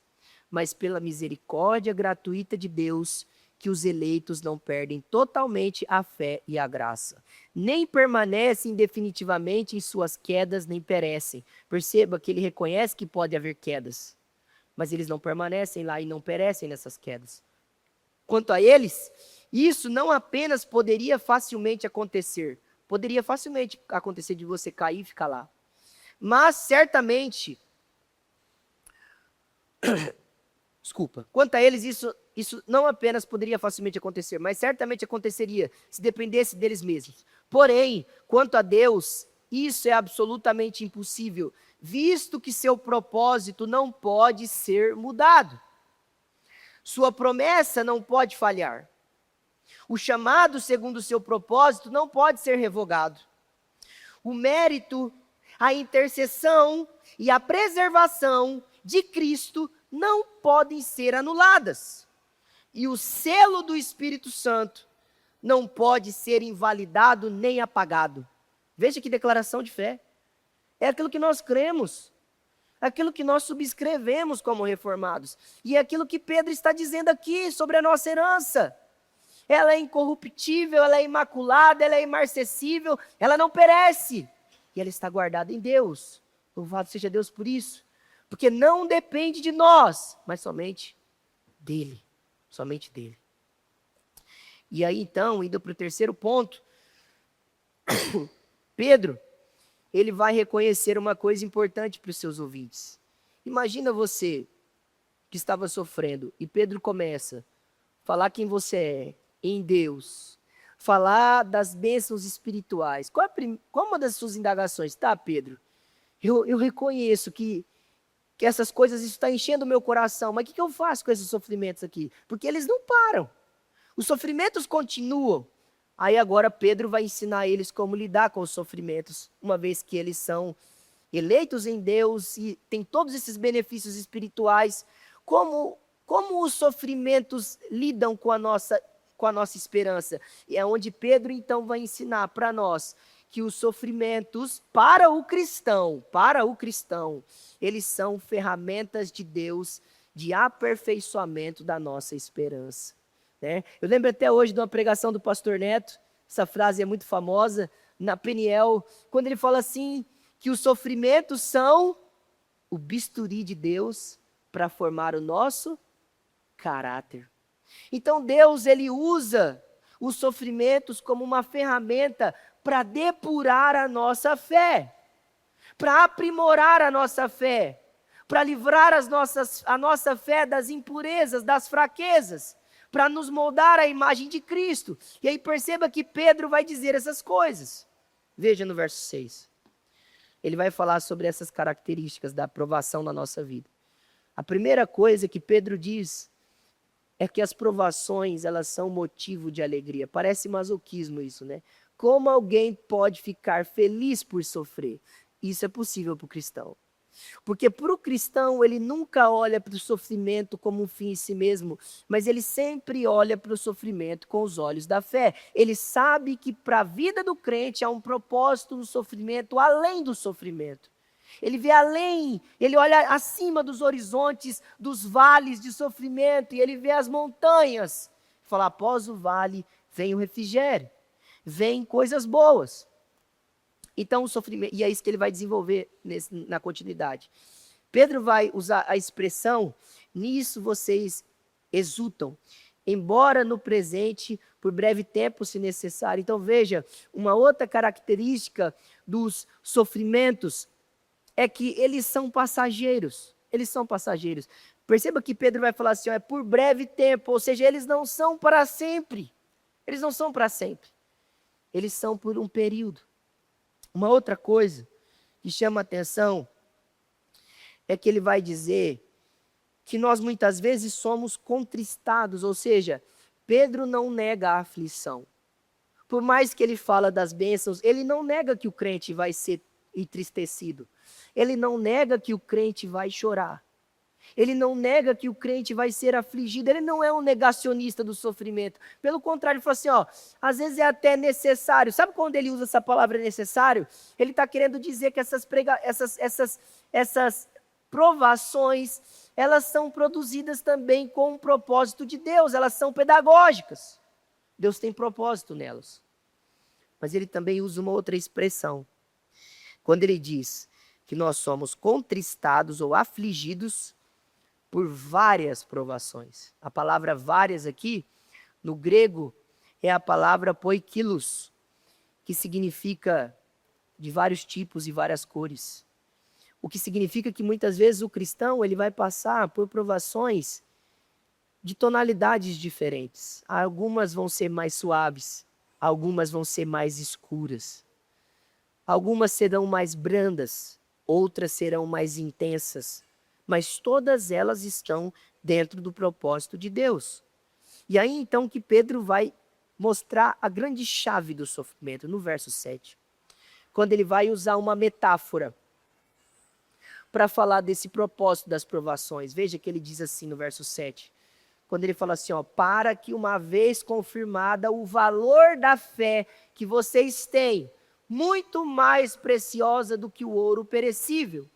mas pela misericórdia gratuita de Deus, que os eleitos não perdem totalmente a fé e a graça. Nem permanecem definitivamente em suas quedas, nem perecem. Perceba que ele reconhece que pode haver quedas, mas eles não permanecem lá e não perecem nessas quedas. Quanto a eles, isso não apenas poderia facilmente acontecer de você cair e ficar lá, mas certamente, quanto a eles, isso não apenas poderia facilmente acontecer, mas certamente aconteceria se dependesse deles mesmos. Porém, quanto a Deus, isso é absolutamente impossível, visto que seu propósito não pode ser mudado. Sua promessa não pode falhar. O chamado segundo o seu propósito não pode ser revogado. O mérito, a intercessão e a preservação de Cristo não podem ser anuladas. E o selo do Espírito Santo não pode ser invalidado nem apagado. Veja que declaração de fé. É aquilo que nós cremos, aquilo que nós subscrevemos como reformados. E é aquilo que Pedro está dizendo aqui sobre a nossa herança. Ela é incorruptível, ela é imaculada, ela é imarcessível, ela não perece. e ela está guardada em Deus. Louvado seja Deus por isso. Porque não depende de nós, mas somente dele. Somente dele. E aí então, indo para o terceiro ponto, Pedro, ele vai reconhecer uma coisa importante para os seus ouvintes. Imagina você que estava sofrendo e Pedro começa a falar quem você é em Deus, falar das bênçãos espirituais. Qual é uma das suas indagações? Tá, Pedro, eu reconheço que essas coisas estão enchendo o meu coração, mas o que eu faço com esses sofrimentos aqui? Porque eles não param. Os sofrimentos continuam. Aí agora Pedro vai ensinar eles como lidar com os sofrimentos, uma vez que eles são eleitos em Deus e têm todos esses benefícios espirituais. Como os sofrimentos lidam com a nossa esperança? E é onde Pedro então vai ensinar para nós que os sofrimentos para o cristão, eles são ferramentas de Deus de aperfeiçoamento da nossa esperança. Né? Eu lembro até hoje de uma pregação do pastor Neto, essa frase é muito famosa, na Peniel, quando ele fala assim, que os sofrimentos são o bisturi de Deus para formar o nosso caráter. Então Deus, ele usa os sofrimentos como uma ferramenta para depurar a nossa fé, para aprimorar a nossa fé, para livrar a nossa fé das impurezas, das fraquezas, para nos moldar à imagem de Cristo. E aí perceba que Pedro vai dizer essas coisas. Veja no verso 6. Ele vai falar sobre essas características da aprovação na nossa vida. A primeira coisa que Pedro diz é que as provações, elas são motivo de alegria. Parece masoquismo isso, né? Como alguém pode ficar feliz por sofrer? Isso é possível para o cristão. Porque para o cristão, ele nunca olha para o sofrimento como um fim em si mesmo, mas ele sempre olha para o sofrimento com os olhos da fé. Ele sabe que para a vida do crente há um propósito no sofrimento, além do sofrimento. Ele vê além, ele olha acima dos horizontes, dos vales de sofrimento, e ele vê as montanhas. Fala, após o vale vem o refrigério, vem coisas boas. Então o sofrimento, e é isso que ele vai desenvolver na continuidade. Pedro vai usar a expressão, nisso vocês exultam, embora no presente, por breve tempo se necessário. Então veja, uma outra característica dos sofrimentos é que eles são passageiros. Eles são passageiros. Perceba que Pedro vai falar assim, ó, é por breve tempo, ou seja, eles não são para sempre. Eles não são para sempre. Eles são por um período. Uma outra coisa que chama a atenção é que ele vai dizer que nós muitas vezes somos contristados, ou seja, Pedro não nega a aflição. Por mais que ele fala das bênçãos, ele não nega que o crente vai ser entristecido. Ele não nega que o crente vai chorar. Ele não nega que o crente vai ser afligido. Ele não é um negacionista do sofrimento. Pelo contrário, ele fala assim, ó, às vezes é até necessário. Sabe quando ele usa essa palavra necessário? Ele está querendo dizer que essas provações, elas são produzidas também com um propósito de Deus. Elas são pedagógicas. Deus tem propósito nelas. Mas ele também usa uma outra expressão. Quando ele diz que nós somos contristados ou afligidos por várias provações. A palavra várias aqui, no grego, é a palavra poikilos, que significa de vários tipos e várias cores. O que significa que muitas vezes o cristão ele vai passar por provações de tonalidades diferentes. Algumas vão ser mais suaves, algumas vão ser mais escuras. Algumas serão mais brandas, outras serão mais intensas. Mas todas elas estão dentro do propósito de Deus. E aí então que Pedro vai mostrar a grande chave do sofrimento, no verso 7. Quando ele vai usar uma metáfora para falar desse propósito das provações. Veja que ele diz assim no verso 7. Quando ele fala assim, ó, para que uma vez confirmada o valor da fé que vocês têm, muito mais preciosa do que o ouro perecível,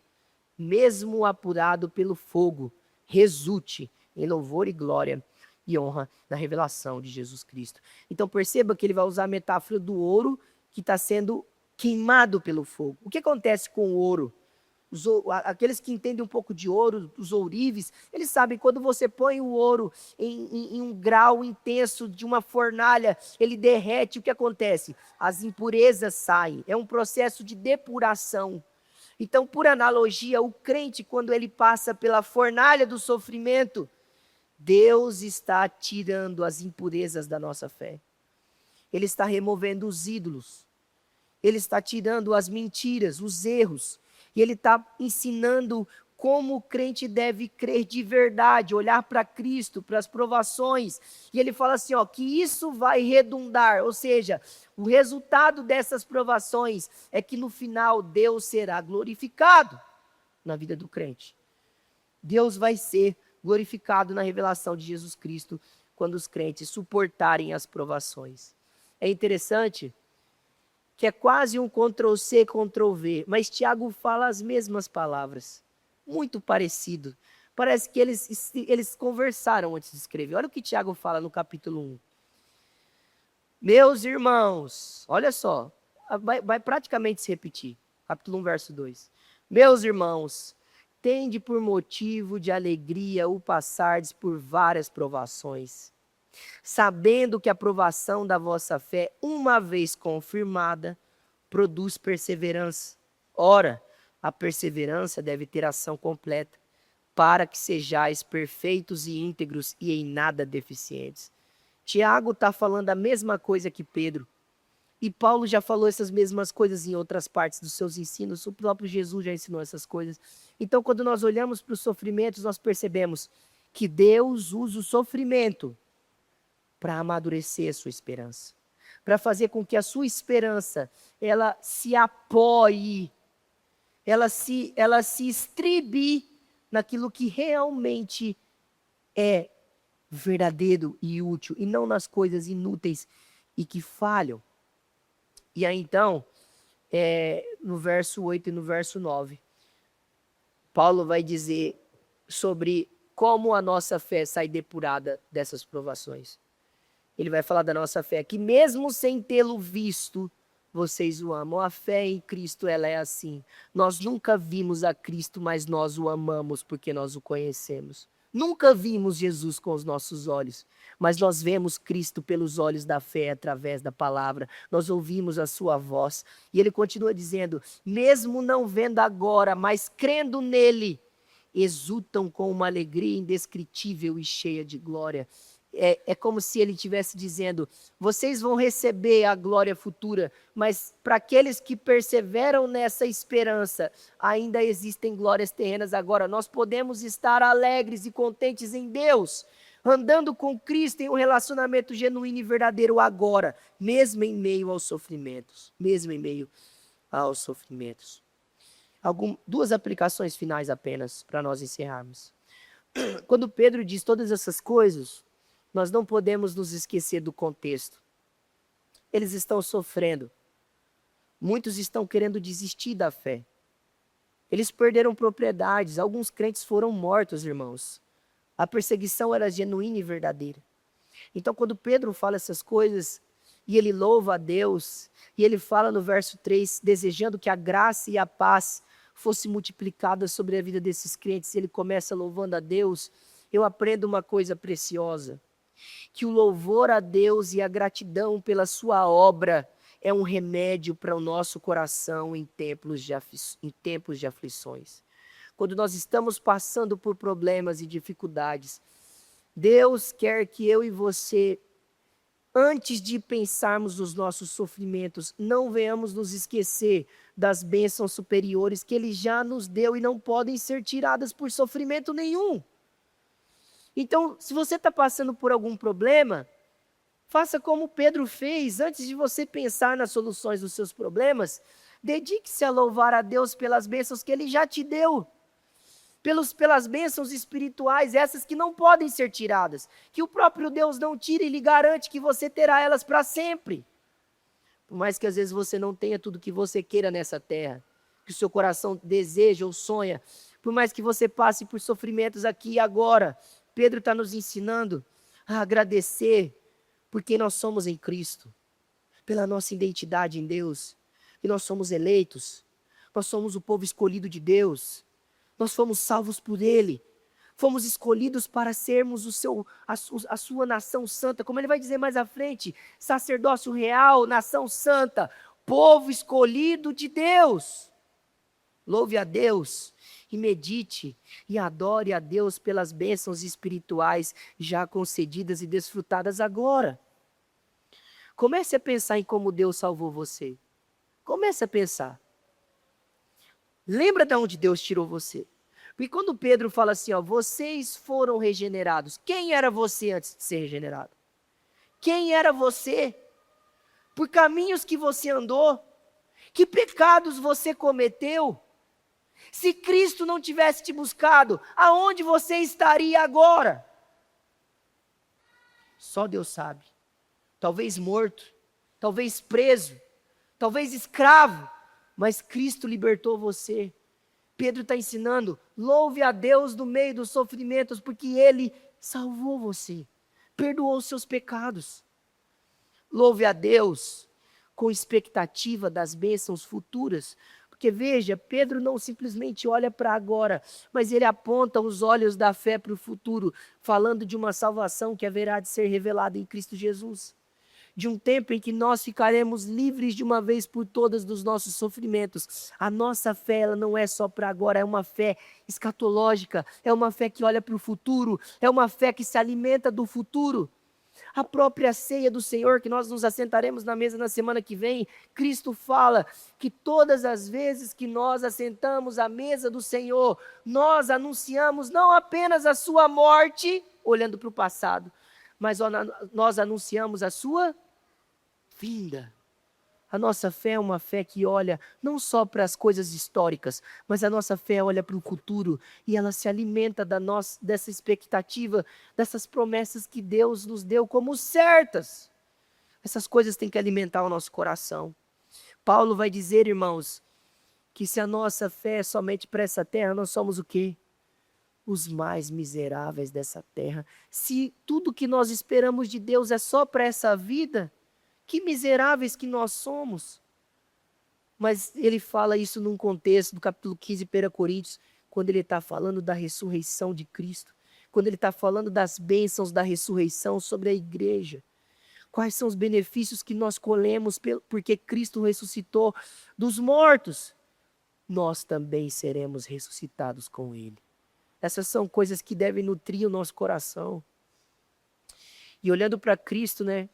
mesmo apurado pelo fogo, resulte em louvor e glória e honra na revelação de Jesus Cristo. Então perceba que ele vai usar a metáfora do ouro que está sendo queimado pelo fogo. O que acontece com o ouro? Aqueles que entendem um pouco de ouro, os ourives, eles sabem quando você põe o ouro em um grau intenso de uma fornalha, ele derrete, o que acontece? As impurezas saem, é um processo de depuração. Então, por analogia, o crente, quando ele passa pela fornalha do sofrimento, Deus está tirando as impurezas da nossa fé. Ele está removendo os ídolos. Ele está tirando as mentiras, os erros. E ele está ensinando como o crente deve crer de verdade, olhar para Cristo, para as provações. E ele fala assim, ó, que isso vai redundar, ou seja, o resultado dessas provações é que no final Deus será glorificado na vida do crente. Deus vai ser glorificado na revelação de Jesus Cristo quando os crentes suportarem as provações. É interessante que é quase um Ctrl+C, Ctrl+V, mas Tiago fala as mesmas palavras, muito parecido. Parece que eles conversaram antes de escrever. Olha o que Tiago fala no capítulo 1. Meus irmãos, olha só, vai praticamente se repetir. Capítulo 1, verso 2. Meus irmãos, tende por motivo de alegria o passardes por várias provações, sabendo que a provação da vossa fé, uma vez confirmada, produz perseverança. Ora, a perseverança deve ter ação completa, para que sejais perfeitos e íntegros e em nada deficientes. Tiago está falando a mesma coisa que Pedro. E Paulo já falou essas mesmas coisas em outras partes dos seus ensinos. O próprio Jesus já ensinou essas coisas. Então, quando nós olhamos para os sofrimentos, nós percebemos que Deus usa o sofrimento para amadurecer a sua esperança, para fazer com que a sua esperança ela se apoie, ela se estribe naquilo que realmente é verdadeiro e útil, e não nas coisas inúteis e que falham. E aí então, no verso 8 e no verso 9, Paulo vai dizer sobre como a nossa fé sai depurada dessas provações. Ele vai falar da nossa fé, que mesmo sem tê-lo visto, vocês o amam. A fé em Cristo, ela é assim. Nós nunca vimos a Cristo, mas nós o amamos porque nós o conhecemos. Nunca vimos Jesus com os nossos olhos, mas nós vemos Cristo pelos olhos da fé, através da palavra. Nós ouvimos a sua voz. E ele continua dizendo, mesmo não vendo agora, mas crendo nele, exultam com uma alegria indescritível e cheia de glória. É como se ele estivesse dizendo, vocês vão receber a glória futura, mas para aqueles que perseveram nessa esperança, ainda existem glórias terrenas agora. Nós podemos estar alegres e contentes em Deus, andando com Cristo em um relacionamento genuíno e verdadeiro agora, mesmo em meio aos sofrimentos. Mesmo em meio aos sofrimentos. Duas aplicações finais apenas, para nós encerrarmos. Quando Pedro diz todas essas coisas, nós não podemos nos esquecer do contexto. Eles estão sofrendo. Muitos estão querendo desistir da fé. Eles perderam propriedades. Alguns crentes foram mortos, irmãos. A perseguição era genuína e verdadeira. Então, quando Pedro fala essas coisas, e ele louva a Deus, e ele fala no verso 3, desejando que a graça e a paz fosse multiplicada sobre a vida desses crentes, e ele começa louvando a Deus, eu aprendo uma coisa preciosa. Que o louvor a Deus e a gratidão pela sua obra é um remédio para o nosso coração em tempos de aflições. Quando nós estamos passando por problemas e dificuldades, Deus quer que eu e você, antes de pensarmos nos nossos sofrimentos, não venhamos nos esquecer das bênçãos superiores que Ele já nos deu e não podem ser tiradas por sofrimento nenhum. Então, se você está passando por algum problema, faça como Pedro fez. Antes de você pensar nas soluções dos seus problemas, dedique-se a louvar a Deus pelas bênçãos que Ele já te deu. Pelas bênçãos espirituais, essas que não podem ser tiradas. Que o próprio Deus não tira e lhe garante que você terá elas para sempre. Por mais que às vezes você não tenha tudo que você queira nessa terra, que o seu coração deseja ou sonha, por mais que você passe por sofrimentos aqui e agora, Pedro está nos ensinando a agradecer por quem nós somos em Cristo, pela nossa identidade em Deus, que nós somos eleitos, nós somos o povo escolhido de Deus, nós fomos salvos por Ele, fomos escolhidos para sermos a sua nação santa, como ele vai dizer mais à frente, sacerdócio real, nação santa, povo escolhido de Deus. Louve a Deus e medite e adore a Deus pelas bênçãos espirituais já concedidas e desfrutadas agora. Comece a pensar em como Deus salvou você. Comece a pensar. Lembra de onde Deus tirou você. Porque quando Pedro fala assim, ó, vocês foram regenerados. Quem era você antes de ser regenerado? Quem era você? Por caminhos que você andou? Que pecados você cometeu? Se Cristo não tivesse te buscado, aonde você estaria agora? Só Deus sabe. Talvez morto, talvez preso, talvez escravo, mas Cristo libertou você. Pedro está ensinando, louve a Deus no meio dos sofrimentos, porque Ele salvou você, perdoou os seus pecados. Louve a Deus com expectativa das bênçãos futuras, porque veja, Pedro não simplesmente olha para agora, mas ele aponta os olhos da fé para o futuro, falando de uma salvação que haverá de ser revelada em Cristo Jesus. De um tempo em que nós ficaremos livres de uma vez por todas dos nossos sofrimentos. A nossa fé, ela não é só para agora, é uma fé escatológica, é uma fé que olha para o futuro, é uma fé que se alimenta do futuro. A própria ceia do Senhor, que nós nos assentaremos na mesa na semana que vem, Cristo fala que todas as vezes que nós assentamos à mesa do Senhor, nós anunciamos não apenas a sua morte, olhando para o passado, mas nós anunciamos a sua vinda. A nossa fé é uma fé que olha não só para as coisas históricas, mas a nossa fé olha para o futuro e ela se alimenta dessa expectativa, dessas promessas que Deus nos deu como certas. Essas coisas têm que alimentar o nosso coração. Paulo vai dizer, irmãos, que se a nossa fé é somente para essa terra, nós somos o quê? Os mais miseráveis dessa terra. Se tudo que nós esperamos de Deus é só para essa vida, que miseráveis que nós somos. Mas ele fala isso num contexto do capítulo 15 de 1 Coríntios, quando ele está falando da ressurreição de Cristo, quando ele está falando das bênçãos da ressurreição sobre a igreja. Quais são os benefícios que nós colhemos porque Cristo ressuscitou dos mortos? Nós também seremos ressuscitados com Ele. Essas são coisas que devem nutrir o nosso coração. E olhando para Cristo, né?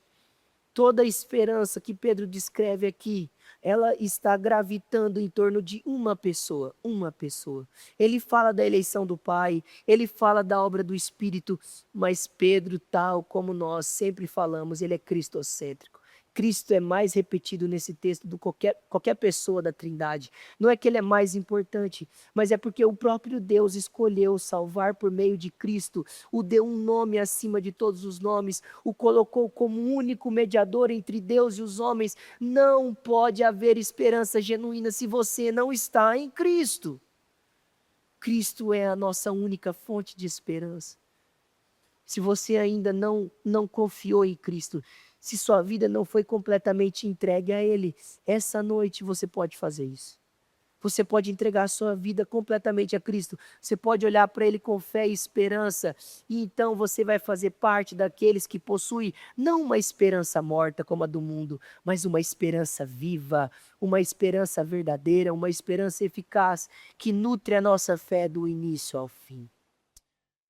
Toda a esperança que Pedro descreve aqui, ela está gravitando em torno de uma pessoa, uma pessoa. Ele fala da eleição do Pai, ele fala da obra do Espírito, mas Pedro, tal como nós sempre falamos, ele é cristocêntrico. Cristo é mais repetido nesse texto do que qualquer pessoa da Trindade. Não é que ele é mais importante, mas é porque o próprio Deus escolheu salvar por meio de Cristo, o deu um nome acima de todos os nomes, o colocou como único mediador entre Deus e os homens. Não pode haver esperança genuína se você não está em Cristo. Cristo é a nossa única fonte de esperança. Se você ainda não confiou em Cristo, se sua vida não foi completamente entregue a Ele, essa noite você pode fazer isso. Você pode entregar a sua vida completamente a Cristo. Você pode olhar para Ele com fé e esperança. E então você vai fazer parte daqueles que possuem não uma esperança morta como a do mundo, mas uma esperança viva, uma esperança verdadeira, uma esperança eficaz que nutre a nossa fé do início ao fim.